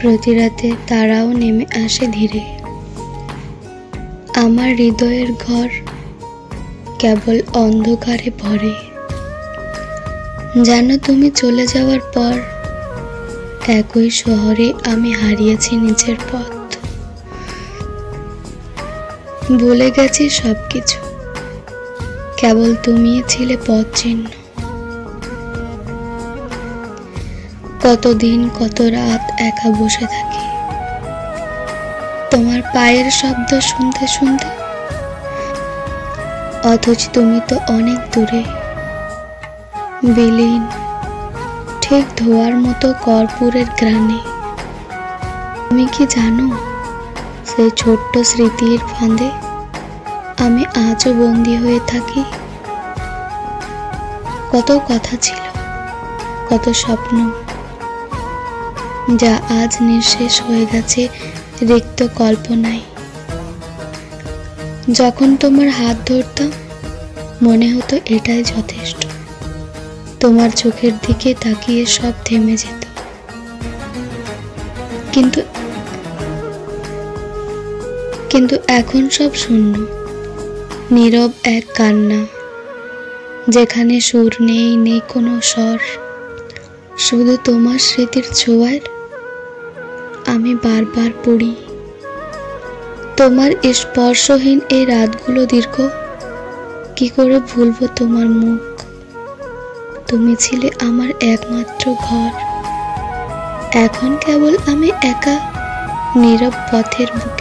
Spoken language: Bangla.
প্রতি রাতে তারাও নেমে আসে ধীরে। আমার হৃদয়ের ঘর কেবল অন্ধকারে ভরে। যেন তুমি চলে যাওয়ার পর একই শহরে আমি হারিয়েছি নিজের পথ। ভুলে গেছি সবকিছু, কেবল তুমিই ছিলে পথ চিহ্ন। কতদিন কত রাত একা বসে থাকি তোমার পায়ের শব্দ শুনতে শুনতে, অথচ তুমি তো অনেক দূরে, বিলীন ঠিক ধোয়ার মতো কর্পূরের গ্রানে। তুমি কি জানো, সেই ছোট্ট স্মৃতির ফাঁদে আমি আজও বন্দী হয়ে থাকি। কত কথা ছিল, কত স্বপ্ন, যা আজ নিঃশেষ হয়ে গেছে রিক্ত কল্পনায়। যখন তোমার হাত ধরতাম মনে হতো এটাই যথেষ্ট। তোমার চোখের দিকে তাকিয়ে সব থেমে যেত। কিন্তু এখন সব শূন্য, নীরব এক কান্না, যেখানে সুর নেই, নেই কোনো স্বর। শুধু তোমার স্মৃতির ছোঁয়ায় আমি বারবার পড়ি। তোমার স্পর্শহীন এই রাতগুলো দীর্ঘ, কি করে ভুলবো তোমার মুখ। তুমি ছিলে আমার একমাত্র ঘর। এখন কেবল আমি একা নীরব পথের বুকে।